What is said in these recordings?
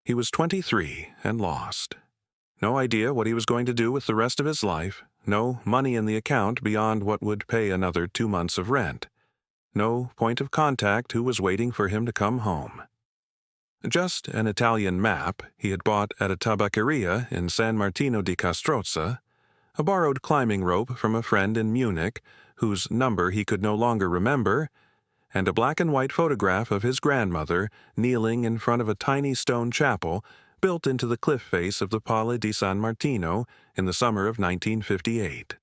He was 23 and lost. No idea what he was going to do with the rest of his life, no money in the account beyond what would pay another 2 months of rent. No point of contact who was waiting for him to come home. Just an Italian map he had bought at a tabacceria in San Martino di Castrozza, a borrowed climbing rope from a friend in Munich, whose number he could no longer remember, and a black and white photograph of his grandmother kneeling in front of a tiny stone chapel built into the cliff face of the Palle di San Martino in the summer of 1958.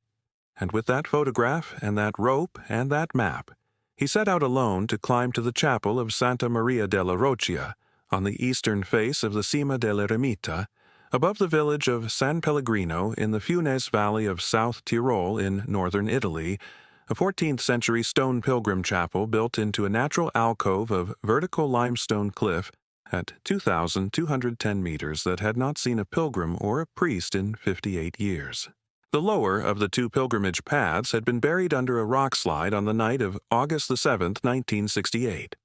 And with that photograph and that rope and that map, he set out alone to climb to the chapel of Santa Maria della Roccia, on the eastern face of the Cima dell'Eremita, above the village of San Pellegrino in the Funes Valley of South Tyrol in northern Italy, a 14th-century stone pilgrim chapel built into a natural alcove of vertical limestone cliff at 2,210 meters that had not seen a pilgrim or a priest in 58 years. The lower of the two pilgrimage paths had been buried under a rock slide on the night of August 7, 1968.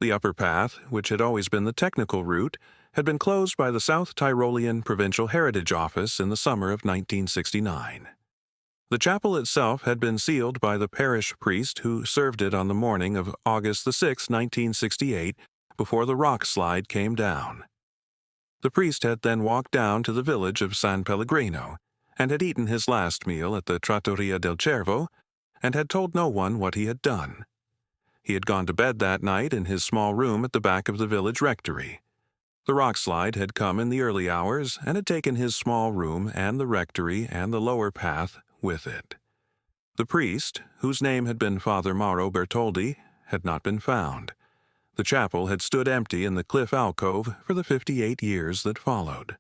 The upper path, which had always been the technical route, had been closed by the South Tyrolean Provincial Heritage Office in the summer of 1969. The chapel itself had been sealed by the parish priest who served it on the morning of August 6, 1968, before the rock slide came down. The priest had then walked down to the village of San Pellegrino and had eaten his last meal at the Trattoria del Cervo and had told no one what he had done. He had gone to bed that night in his small room at the back of the village rectory. The rock slide had come in the early hours and had taken his small room and the rectory and the lower path with it. The priest, whose name had been Father Mauro Bertoldi, had not been found. The chapel had stood empty in the cliff alcove for the 58 years that followed.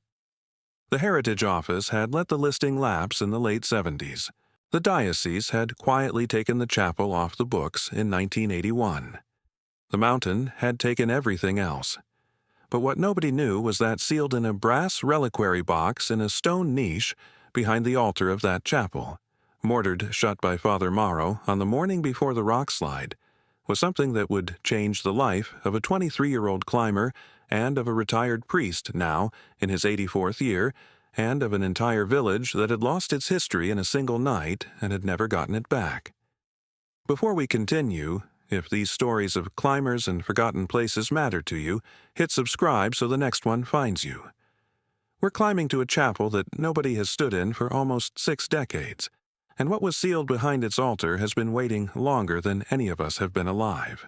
The Heritage Office had let the listing lapse in the late 70s. The diocese had quietly taken the chapel off the books in 1981. The mountain had taken everything else. But what nobody knew was that sealed in a brass reliquary box in a stone niche behind the altar of that chapel, mortared shut by Father Mauro on the morning before the rock slide, was something that would change the life of a 23-year-old climber and of a retired priest now in his 84th year, and of an entire village that had lost its history in a single night and had never gotten it back. Before we continue, if these stories of climbers and forgotten places matter to you, hit subscribe so the next one finds you. We're climbing to a chapel that nobody has stood in for almost 6 decades, and what was sealed behind its altar has been waiting longer than any of us have been alive.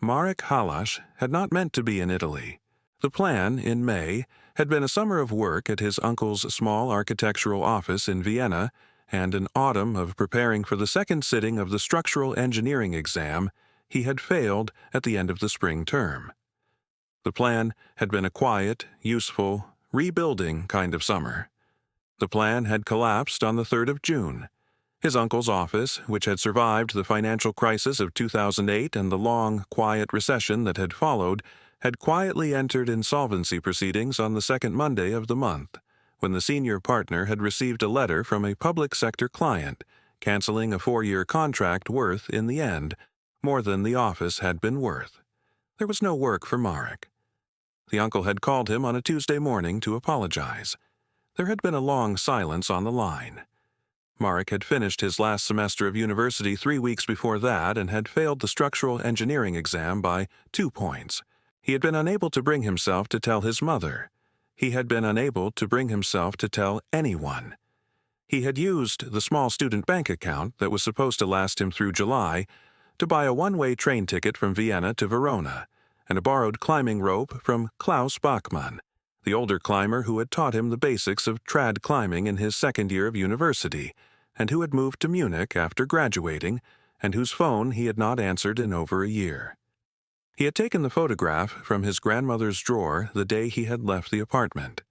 Marek Halas had not meant to be in Italy. The plan, in May, had been a summer of work at his uncle's small architectural office in Vienna and an autumn of preparing for the second sitting of the structural engineering exam he had failed at the end of the spring term. The plan had been a quiet, useful, rebuilding kind of summer. The plan had collapsed on the 3rd of June. His uncle's office, which had survived the financial crisis of 2008 and the long, quiet recession that had followed, had quietly entered insolvency proceedings on the second Monday of the month, when the senior partner had received a letter from a public sector client, canceling a 4-year contract worth, in the end, more than the office had been worth. There was no work for Marek. The uncle had called him on a Tuesday morning to apologize. There had been a long silence on the line. Marek had finished his last semester of university 3 weeks before that and had failed the structural engineering exam by 2 points. He had been unable to bring himself to tell his mother. He had been unable to bring himself to tell anyone. He had used the small student bank account that was supposed to last him through July to buy a one-way train ticket from Vienna to Verona and a borrowed climbing rope from Klaus Bachmann, the older climber who had taught him the basics of trad climbing in his second year of university and who had moved to Munich after graduating and whose phone he had not answered in over a year. He had taken the photograph from his grandmother's drawer the day he had left the apartment.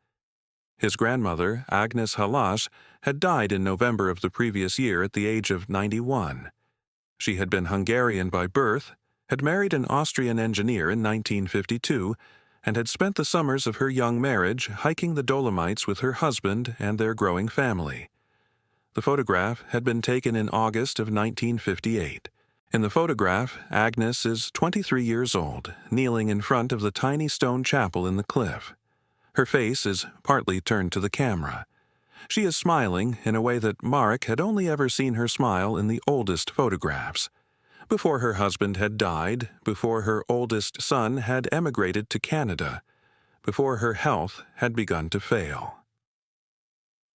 His grandmother, Agnes Halas, had died in November of the previous year at the age of 91. She had been Hungarian by birth, had married an Austrian engineer in 1952, and had spent the summers of her young marriage hiking the Dolomites with her husband and their growing family. The photograph had been taken in August of 1958, In the photograph, Agnes is 23 years old, kneeling in front of the tiny stone chapel in the cliff. Her face is partly turned to the camera. She is smiling in a way that Marek had only ever seen her smile in the oldest photographs. Before her husband had died, before her oldest son had emigrated to Canada, before her health had begun to fail.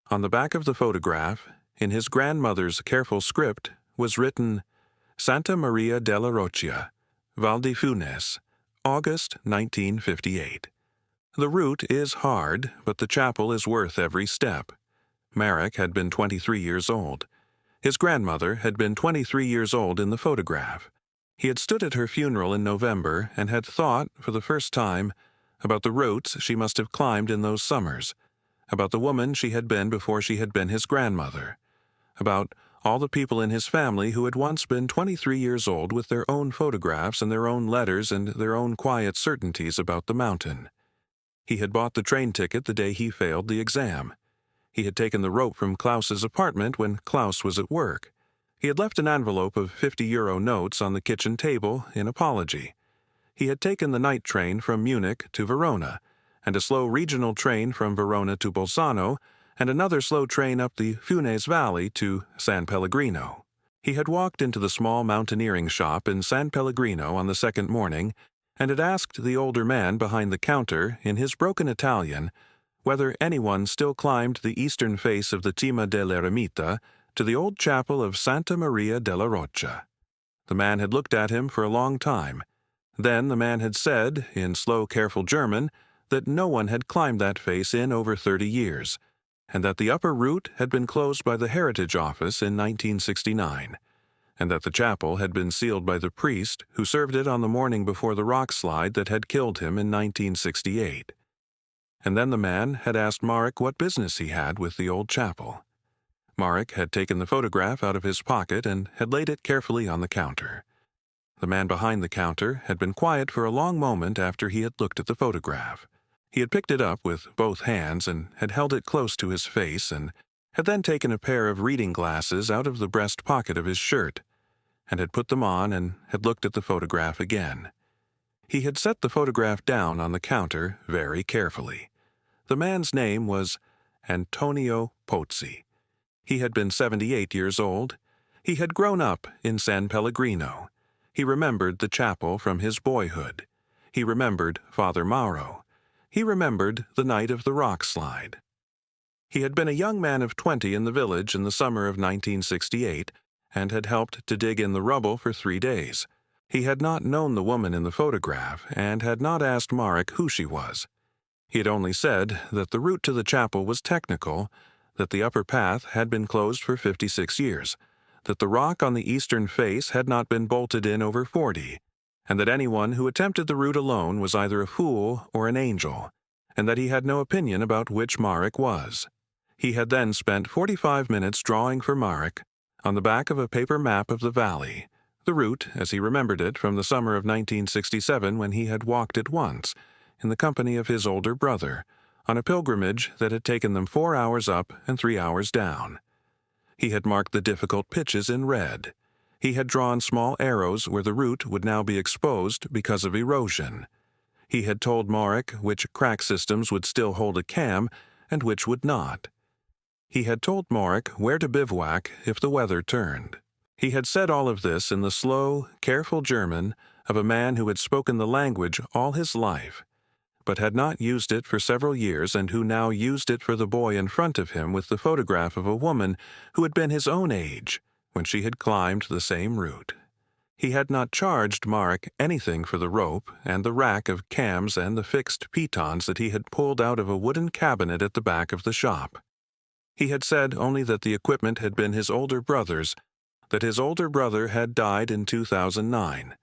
On the back of the photograph, in his grandmother's careful script, was written, Santa Maria della Roccia, Val di Funes, August 1958. The route is hard, but the chapel is worth every step. Marek had been 23 years old. His grandmother had been 23 years old in the photograph. He had stood at her funeral in November and had thought, for the first time, about the routes she must have climbed in those summers, about the woman she had been before she had been his grandmother, about all the people in his family who had once been 23 years old with their own photographs and their own letters and their own quiet certainties about the mountain. He had bought the train ticket the day he failed the exam. He had taken the rope from Klaus's apartment when Klaus was at work. He had left an envelope of 50-euro notes on the kitchen table in apology. He had taken the night train from Munich to Verona, and a slow regional train from Verona to Bolzano, and another slow train up the Funes Valley to San Pellegrino. He had walked into the small mountaineering shop in San Pellegrino on the second morning, and had asked the older man behind the counter, in his broken Italian, whether anyone still climbed the eastern face of the Cima dell'Eremita to the old chapel of Santa Maria della Roccia. The man had looked at him for a long time. Then the man had said, in slow, careful German, that no one had climbed that face in over 30 years, and that the upper route had been closed by the Heritage Office in 1969, and that the chapel had been sealed by the priest who served it on the morning before the rock slide that had killed him in 1968. And then the man had asked Marek what business he had with the old chapel. Marek had taken the photograph out of his pocket and had laid it carefully on the counter. The man behind the counter had been quiet for a long moment after he had looked at the photograph. He had picked it up with both hands and had held it close to his face and had then taken a pair of reading glasses out of the breast pocket of his shirt and had put them on and had looked at the photograph again. He had set the photograph down on the counter very carefully. The man's name was Antonio Pozzi. He had been 78 years old. He had grown up in San Pellegrino. He remembered the chapel from his boyhood. He remembered Father Mauro. He remembered the night of the rock slide. He had been a young man of 20 in the village in the summer of 1968 and had helped to dig in the rubble for 3 days. He had not known the woman in the photograph and had not asked Marek who she was. He had only said that the route to the chapel was technical, that the upper path had been closed for 56 years, that the rock on the eastern face had not been bolted in over 40, and that anyone who attempted the route alone was either a fool or an angel, and that he had no opinion about which Marek was. He had then spent 45 minutes drawing for Marek, on the back of a paper map of the valley, the route as he remembered it from the summer of 1967 when he had walked it once, in the company of his older brother, on a pilgrimage that had taken them 4 hours up and 3 hours down. He had marked the difficult pitches in red. He had drawn small arrows where the route would now be exposed because of erosion. He had told Marek which crack systems would still hold a cam and which would not. He had told Marek where to bivouac if the weather turned. He had said all of this in the slow, careful German of a man who had spoken the language all his life, but had not used it for several years and who now used it for the boy in front of him with the photograph of a woman who had been his own age when she had climbed the same route. He had not charged Marek anything for the rope and the rack of cams and the fixed pitons that he had pulled out of a wooden cabinet at the back of the shop. He had said only that the equipment had been his older brother's, that his older brother had died in 2009,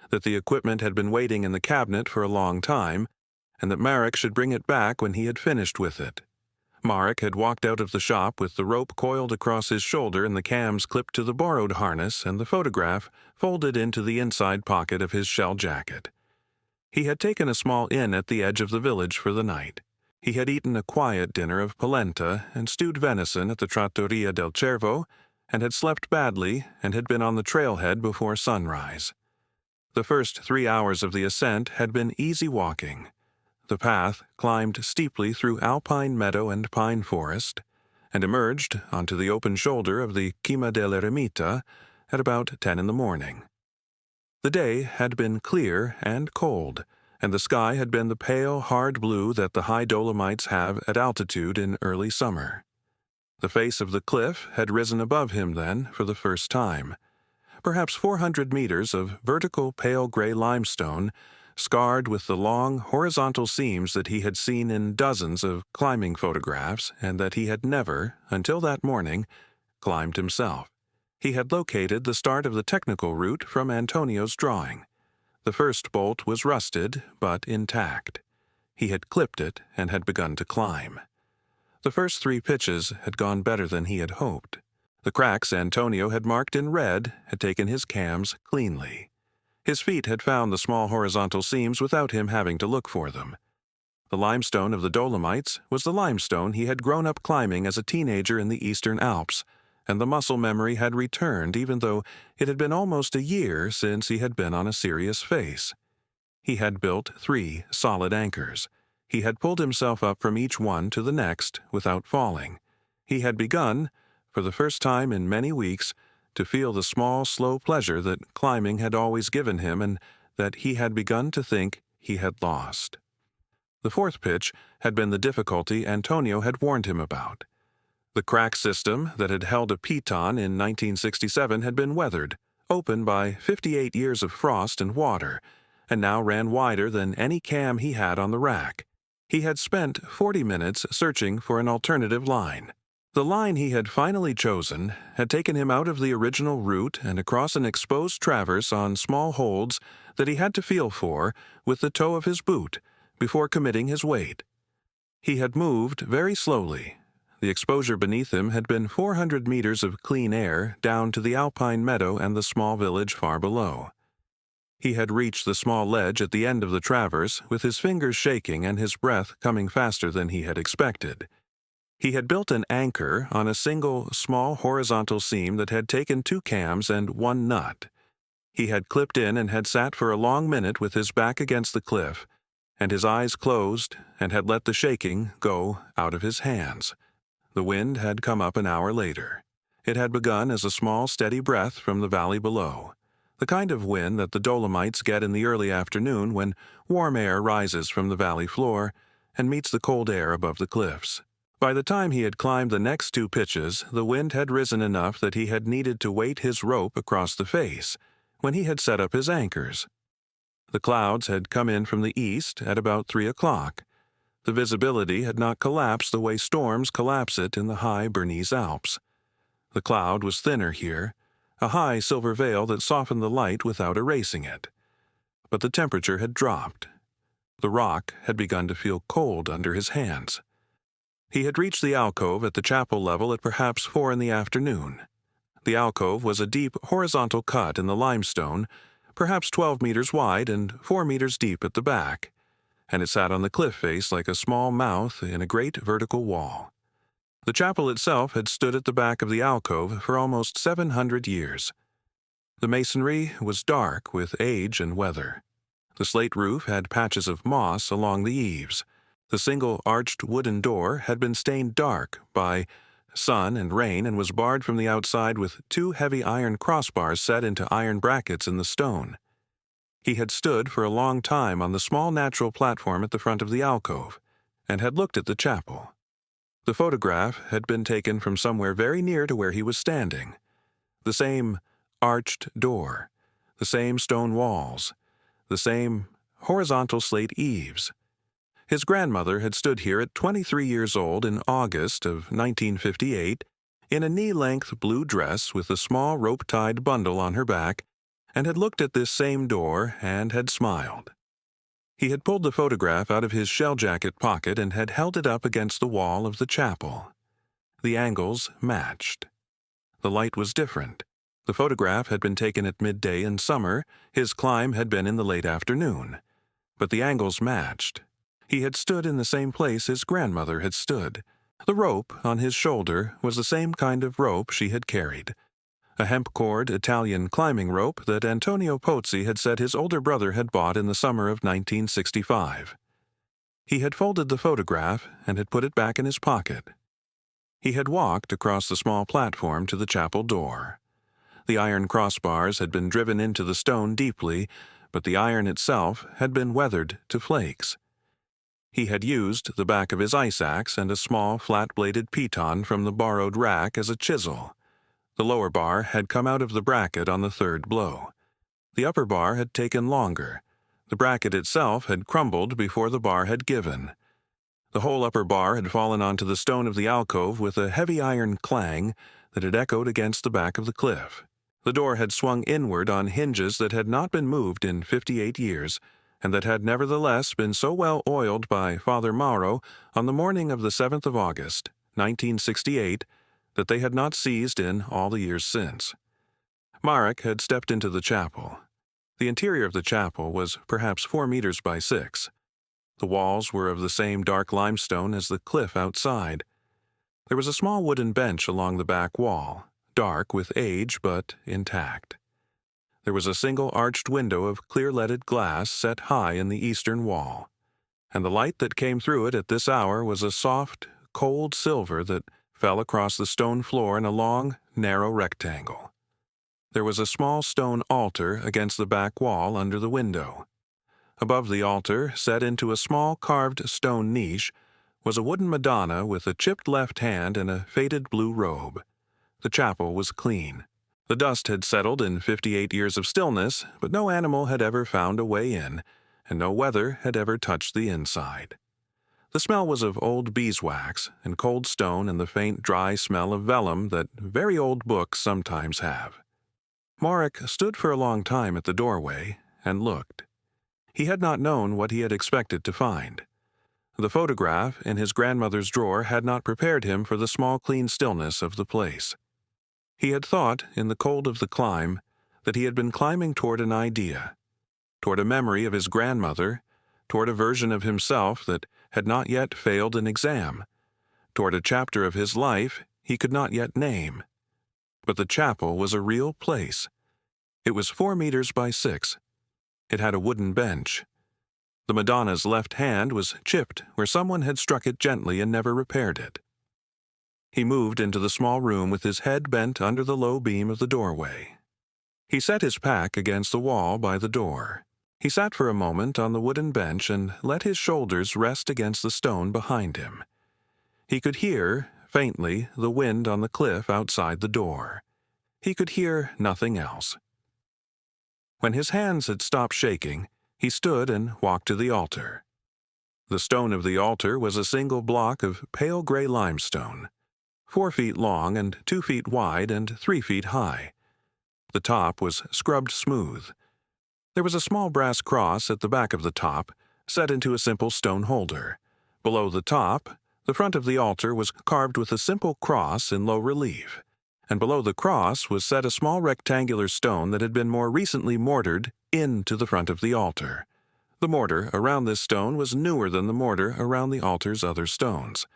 that the equipment had been waiting in the cabinet for a long time, and that Marek should bring it back when he had finished with it. Marek had walked out of the shop with the rope coiled across his shoulder and the cams clipped to the borrowed harness and the photograph folded into the inside pocket of his shell jacket. He had taken a small inn at the edge of the village for the night. He had eaten a quiet dinner of polenta and stewed venison at the Trattoria del Cervo and had slept badly and had been on the trailhead before sunrise. The first 3 hours of the ascent had been easy walking. The path climbed steeply through alpine meadow and pine forest, and emerged onto the open shoulder of the Cima dell'Eremita at about 10 in the morning. The day had been clear and cold, and the sky had been the pale, hard blue that the high Dolomites have at altitude in early summer. The face of the cliff had risen above him then for the first time. Perhaps 400 meters of vertical pale gray limestone, scarred with the long horizontal seams that he had seen in dozens of climbing photographs and that he had never, until that morning, climbed himself. He had located the start of the technical route from Antonio's drawing. The first bolt was rusted, but intact. He had clipped it and had begun to climb. The first 3 pitches had gone better than he had hoped. The cracks Antonio had marked in red had taken his cams cleanly. His feet had found the small horizontal seams without him having to look for them. The limestone of the Dolomites was the limestone he had grown up climbing as a teenager in the Eastern Alps, and the muscle memory had returned even though it had been almost a year since he had been on a serious face. He had built 3 solid anchors. He had pulled himself up from each one to the next without falling. He had begun, for the first time in many weeks, to feel the small, slow pleasure that climbing had always given him and that he had begun to think he had lost. The 4th pitch had been the difficulty Antonio had warned him about. The crack system that had held a piton in 1967 had been weathered, open by 58 years of frost and water, and now ran wider than any cam he had on the rack. He had spent 40 minutes searching for an alternative line. The line he had finally chosen had taken him out of the original route and across an exposed traverse on small holds that he had to feel for with the toe of his boot before committing his weight. He had moved very slowly. The exposure beneath him had been 400 meters of clean air down to the alpine meadow and the small village far below. He had reached the small ledge at the end of the traverse with his fingers shaking and his breath coming faster than he had expected. He had built an anchor on a single, small horizontal seam that had taken 2 cams and 1 nut. He had clipped in and had sat for a long minute with his back against the cliff, and his eyes closed, and had let the shaking go out of his hands. The wind had come up an hour later. It had begun as a small, steady breath from the valley below, the kind of wind that the Dolomites get in the early afternoon when warm air rises from the valley floor and meets the cold air above the cliffs. By the time he had climbed the next 2 pitches, the wind had risen enough that he had needed to weight his rope across the face when he had set up his anchors. The clouds had come in from the east at about 3 o'clock. The visibility had not collapsed the way storms collapse it in the high Bernese Alps. The cloud was thinner here, a high silver veil that softened the light without erasing it. But the temperature had dropped. The rock had begun to feel cold under his hands. He had reached the alcove at the chapel level at perhaps 4 in the afternoon. The alcove was a deep horizontal cut in the limestone, perhaps 12 meters wide and 4 meters deep at the back, and it sat on the cliff face like a small mouth in a great vertical wall. The chapel itself had stood at the back of the alcove for almost 700 years. The masonry was dark with age and weather. The slate roof had patches of moss along the eaves. The single arched wooden door had been stained dark by sun and rain and was barred from the outside with 2 heavy iron crossbars set into iron brackets in the stone. He had stood for a long time on the small natural platform at the front of the alcove and had looked at the chapel. The photograph had been taken from somewhere very near to where he was standing. The same arched door, the same stone walls, the same horizontal slate eaves. His grandmother had stood here at 23 years old in August of 1958 in a knee-length blue dress with a small rope-tied bundle on her back and had looked at this same door and had smiled. He had pulled the photograph out of his shell jacket pocket and had held it up against the wall of the chapel. The angles matched. The light was different. The photograph had been taken at midday in summer, his climb had been in the late afternoon. But the angles matched. He had stood in the same place his grandmother had stood. The rope on his shoulder was the same kind of rope she had carried, a hemp-cord Italian climbing rope that Antonio Pozzi had said his older brother had bought in the summer of 1965. He had folded the photograph and had put it back in his pocket. He had walked across the small platform to the chapel door. The iron crossbars had been driven into the stone deeply, but the iron itself had been weathered to flakes. He had used the back of his ice axe and a small flat-bladed piton from the borrowed rack as a chisel. The lower bar had come out of the bracket on the third blow. The upper bar had taken longer. The bracket itself had crumbled before the bar had given. The whole upper bar had fallen onto the stone of the alcove with a heavy iron clang that had echoed against the back of the cliff. The door had swung inward on hinges that had not been moved in 58 years, and that had nevertheless been so well oiled by Father Mauro on the morning of the 7th of August, 1968, that they had not seized in all the years since. Marek had stepped into the chapel. The interior of the chapel was perhaps 4 meters by 6. The walls were of the same dark limestone as the cliff outside. There was a small wooden bench along the back wall, dark with age but intact. There was a single arched window of clear-leaded glass set high in the eastern wall, and the light that came through it at this hour was a soft, cold silver that fell across the stone floor in a long, narrow rectangle. There was a small stone altar against the back wall under the window. Above the altar, set into a small carved stone niche, was a wooden Madonna with a chipped left hand and a faded blue robe. The chapel was clean. The dust had settled in 58 years of stillness, but no animal had ever found a way in, and no weather had ever touched the inside. The smell was of old beeswax and cold stone and the faint, dry smell of vellum that very old books sometimes have. Marek stood for a long time at the doorway and looked. He had not known what he had expected to find. The photograph in his grandmother's drawer had not prepared him for the small, clean stillness of the place. He had thought, in the cold of the climb, that he had been climbing toward an idea, toward a memory of his grandmother, toward a version of himself that had not yet failed an exam, toward a chapter of his life he could not yet name. But the chapel was a real place. It was 4 meters by 6. It had a wooden bench. The Madonna's left hand was chipped where someone had struck it gently and never repaired it. He moved into the small room with his head bent under the low beam of the doorway. He set his pack against the wall by the door. He sat for a moment on the wooden bench and let his shoulders rest against the stone behind him. He could hear, faintly, the wind on the cliff outside the door. He could hear nothing else. When his hands had stopped shaking, he stood and walked to the altar. The stone of the altar was a single block of pale gray limestone, 4 feet long and 2 feet wide and 3 feet high. The top was scrubbed smooth. There was a small brass cross at the back of the top, set into a simple stone holder. Below the top, the front of the altar was carved with a simple cross in low relief, and below the cross was set a small rectangular stone that had been more recently mortared into the front of the altar. The mortar around this stone was newer than the mortar around the altar's other stones.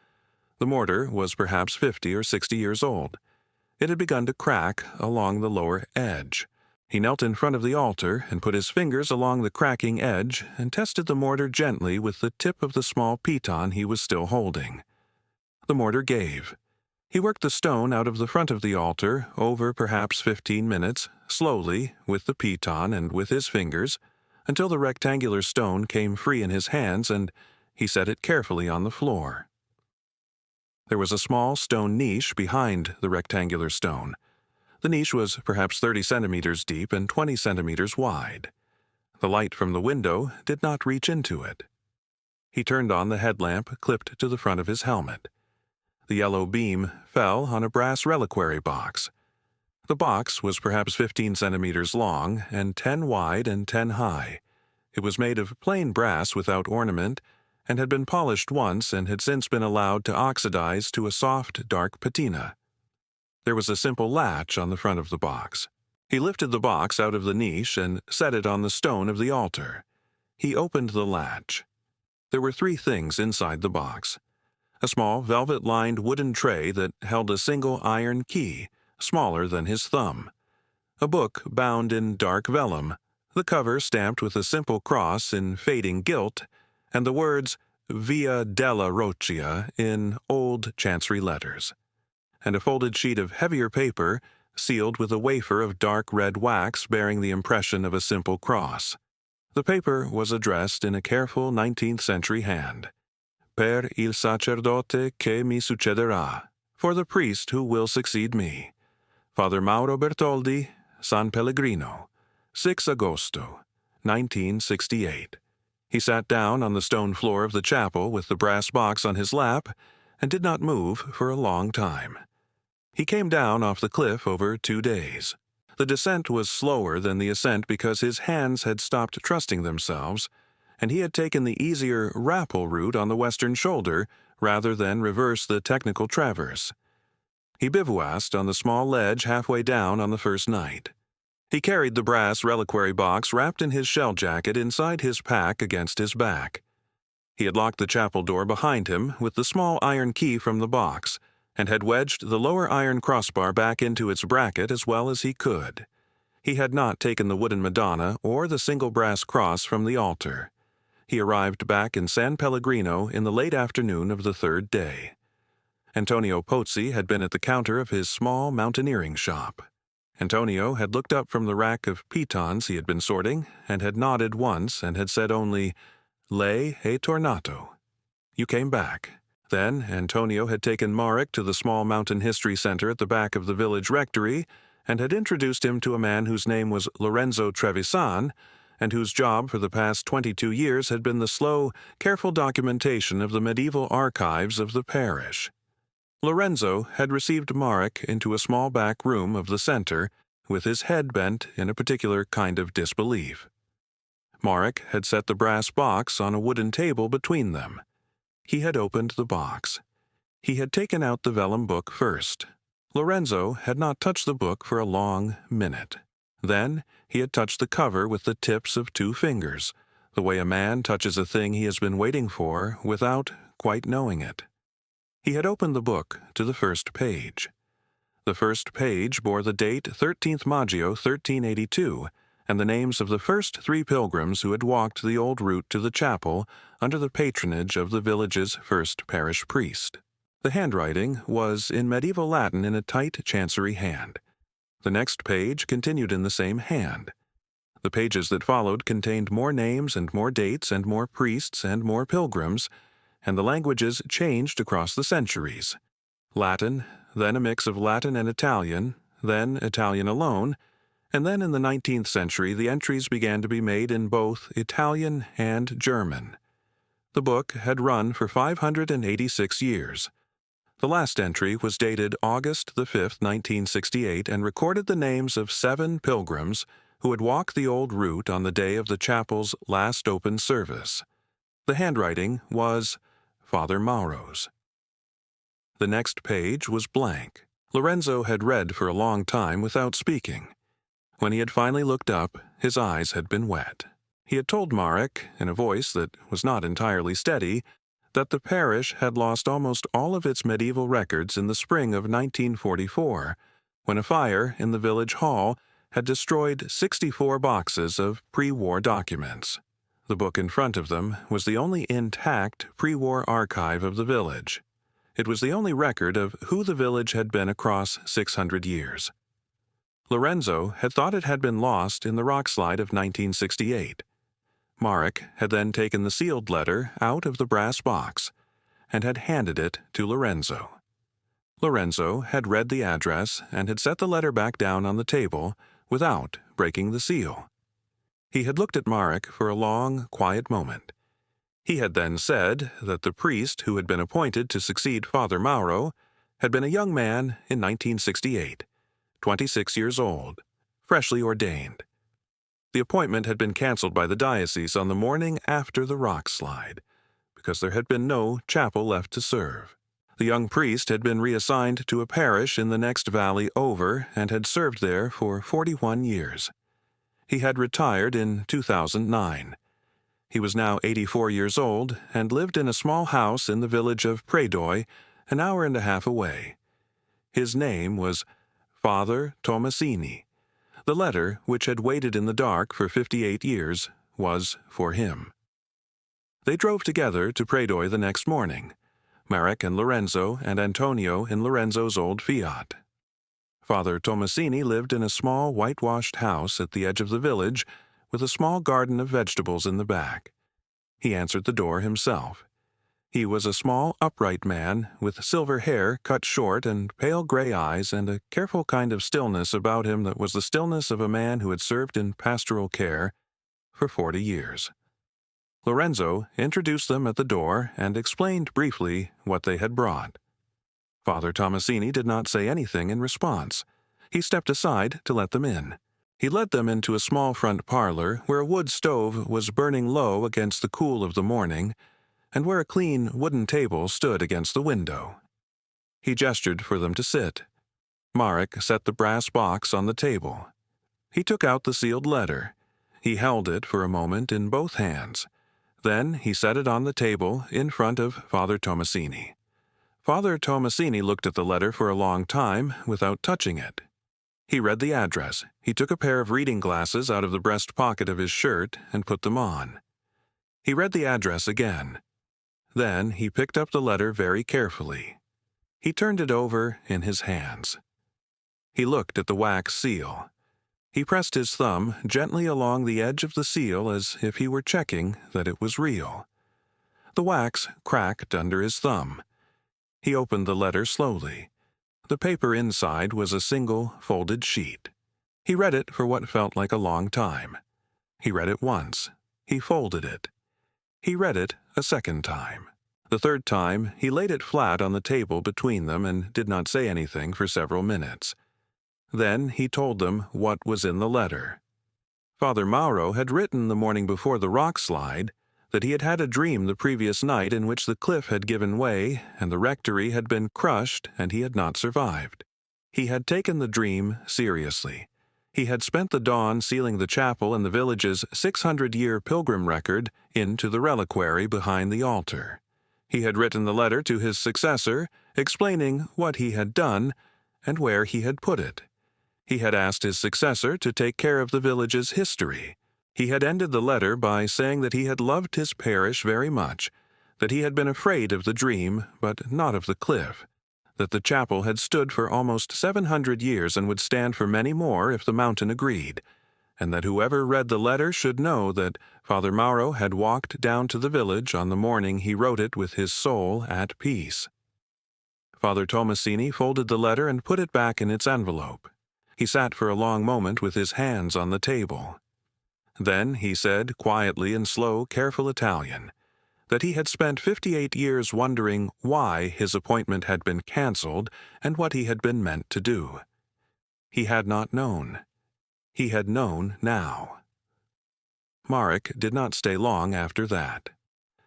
The mortar was perhaps 50 or 60 years old. It had begun to crack along the lower edge. He knelt in front of the altar and put his fingers along the cracking edge and tested the mortar gently with the tip of the small piton he was still holding. The mortar gave. He worked the stone out of the front of the altar over perhaps 15 minutes, slowly, with the piton and with his fingers, until the rectangular stone came free in his hands and he set it carefully on the floor. There was a small stone niche behind the rectangular stone. The niche was perhaps 30 centimeters deep and 20 centimeters wide. The light from the window did not reach into it. He turned on the headlamp clipped to the front of his helmet. The yellow beam fell on a brass reliquary box. The box was perhaps 15 centimeters long and 10 wide and 10 high. It was made of plain brass without ornament and had been polished once and had since been allowed to oxidize to a soft, dark patina. There was a simple latch on the front of the box. He lifted the box out of the niche and set it on the stone of the altar. He opened the latch. There were 3 things inside the box: a small velvet-lined wooden tray that held a single iron key, smaller than his thumb, a book bound in dark vellum, the cover stamped with a simple cross in fading gilt, and the words Via della Roccia in old chancery letters, and a folded sheet of heavier paper sealed with a wafer of dark red wax bearing the impression of a simple cross. The paper was addressed in a careful 19th century hand. Per il sacerdote che mi succederà, for the priest who will succeed me. Father Mauro Bertoldi, San Pellegrino, 6 Agosto, 1968. He sat down on the stone floor of the chapel with the brass box on his lap and did not move for a long time. He came down off the cliff over 2 days. The descent was slower than the ascent because his hands had stopped trusting themselves, and he had taken the easier rappel route on the western shoulder rather than reverse the technical traverse. He bivouacked on the small ledge halfway down on the first night. He carried the brass reliquary box wrapped in his shell jacket inside his pack against his back. He had locked the chapel door behind him with the small iron key from the box, and had wedged the lower iron crossbar back into its bracket as well as he could. He had not taken the wooden Madonna or the single brass cross from the altar. He arrived back in San Pellegrino in the late afternoon of the 3rd day. Antonio Pozzi had been at the counter of his small mountaineering shop. Antonio had looked up from the rack of pitons he had been sorting, and had nodded once and had said only, "Lei è tornato." "You came back." Then Antonio had taken Marek to the small mountain history center at the back of the village rectory and had introduced him to a man whose name was Lorenzo Trevisan and whose job for the past 22 years had been the slow, careful documentation of the medieval archives of the parish. Lorenzo had received Marek into a small back room of the center with his head bent in a particular kind of disbelief. Marek had set the brass box on a wooden table between them. He had opened the box. He had taken out the vellum book first. Lorenzo had not touched the book for a long minute. Then he had touched the cover with the tips of 2 fingers, the way a man touches a thing he has been waiting for without quite knowing it. He had opened the book to the first page. The first page bore the date 13th Maggio 1382, and the names of the first 3 pilgrims who had walked the old route to the chapel under the patronage of the village's first parish priest. The handwriting was in medieval Latin in a tight chancery hand. The next page continued in the same hand. The pages that followed contained more names and more dates and more priests and more pilgrims, and the languages changed across the centuries. Latin, then a mix of Latin and Italian, then Italian alone, and then in the 19th century the entries began to be made in both Italian and German. The book had run for 586 years. The last entry was dated August the 5th, 1968, and recorded the names of 7 pilgrims who had walked the old route on the day of the chapel's last open service. The handwriting was Father Mauro's. The next page was blank. Lorenzo had read for a long time without speaking. When he had finally looked up, his eyes had been wet. He had told Marek, in a voice that was not entirely steady, that the parish had lost almost all of its medieval records in the spring of 1944, when a fire in the village hall had destroyed 64 boxes of pre-war documents. The book in front of them was the only intact pre-war archive of the village. It was the only record of who the village had been across 600 years. Lorenzo had thought it had been lost in the rockslide of 1968. Marek had then taken the sealed letter out of the brass box and had handed it to Lorenzo. Lorenzo had read the address and had set the letter back down on the table without breaking the seal. He had looked at Marek for a long, quiet moment. He had then said that the priest who had been appointed to succeed Father Mauro had been a young man in 1968, 26 years old, freshly ordained. The appointment had been canceled by the diocese on the morning after the rock slide, because there had been no chapel left to serve. The young priest had been reassigned to a parish in the next valley over and had served there for 41 years. He had retired in 2009. He was now 84 years old and lived in a small house in the village of Predoy, an hour and a half away. His name was Father Tomasini. The letter, which had waited in the dark for 58 years, was for him. They drove together to Predoy the next morning, Marek and Lorenzo and Antonio in Lorenzo's old Fiat. Father Tomasini lived in a small whitewashed house at the edge of the village with a small garden of vegetables in the back. He answered the door himself. He was a small, upright man with silver hair cut short and pale gray eyes and a careful kind of stillness about him that was the stillness of a man who had served in pastoral care for 40 years. Lorenzo introduced them at the door and explained briefly what they had brought. Father Tomasini did not say anything in response. He stepped aside to let them in. He led them into a small front parlor where a wood stove was burning low against the cool of the morning and where a clean wooden table stood against the window. He gestured for them to sit. Marek set the brass box on the table. He took out the sealed letter. He held it for a moment in both hands. Then he set it on the table in front of Father Tomasini. Father Tomasini looked at the letter for a long time without touching it. He read the address. He took a pair of reading glasses out of the breast pocket of his shirt and put them on. He read the address again. Then he picked up the letter very carefully. He turned it over in his hands. He looked at the wax seal. He pressed his thumb gently along the edge of the seal as if he were checking that it was real. The wax cracked under his thumb. He opened the letter slowly. The paper inside was a single folded sheet. He read it for what felt like a long time. He read it once. He folded it. He read it a second time. The third time, he laid it flat on the table between them and did not say anything for several minutes. Then he told them what was in the letter. Father Mauro had written the morning before the rock slide that he had had a dream the previous night in which the cliff had given way and the rectory had been crushed and he had not survived. He had taken the dream seriously. He had spent the dawn sealing the chapel and the village's 600-year pilgrim record into the reliquary behind the altar. He had written the letter to his successor, explaining what he had done and where he had put it. He had asked his successor to take care of the village's history. He had ended the letter by saying that he had loved his parish very much, that he had been afraid of the dream, but not of the cliff, that the chapel had stood for almost 700 years and would stand for many more if the mountain agreed, and that whoever read the letter should know that Father Mauro had walked down to the village on the morning he wrote it with his soul at peace. Father Tomasini folded the letter and put it back in its envelope. He sat for a long moment with his hands on the table. Then he said, quietly in slow, careful Italian, that he had spent 58 years wondering why his appointment had been canceled and what he had been meant to do. He had not known. He had known now. Marek did not stay long after that.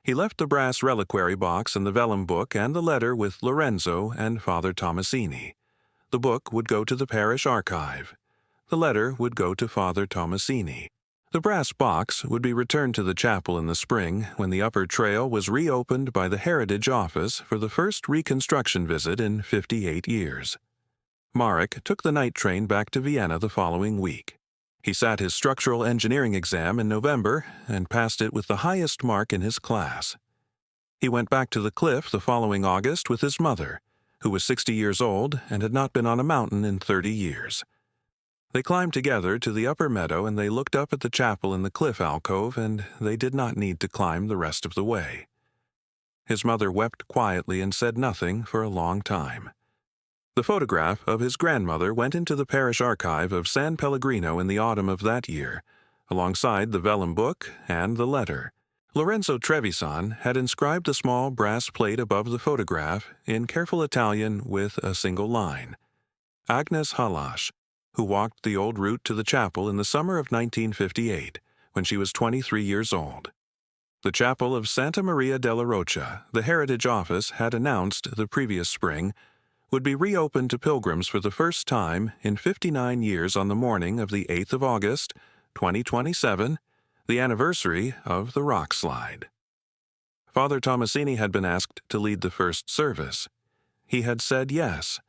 He left the brass reliquary box and the vellum book and the letter with Lorenzo and Father Tomasini. The book would go to the parish archive. The letter would go to Father Tomasini. The brass box would be returned to the chapel in the spring when the upper trail was reopened by the Heritage Office for the first reconstruction visit in 58 years. Marek took the night train back to Vienna the following week. He sat his structural engineering exam in November and passed it with the highest mark in his class. He went back to the cliff the following August with his mother, who was 60 years old and had not been on a mountain in 30 years. They climbed together to the upper meadow and they looked up at the chapel in the cliff alcove, and they did not need to climb the rest of the way. His mother wept quietly and said nothing for a long time. The photograph of his grandmother went into the parish archive of San Pellegrino in the autumn of that year, alongside the vellum book and the letter. Lorenzo Trevisan had inscribed the small brass plate above the photograph in careful Italian with a single line. Agnes Halash, who walked the old route to the chapel in the summer of 1958, when she was 23 years old. The chapel of Santa Maria della Roccia, the Heritage Office had announced the previous spring, would be reopened to pilgrims for the first time in 59 years on the morning of the 8th of August, 2027, the anniversary of the rock slide. Father Tomasini had been asked to lead the first service. He had said yes,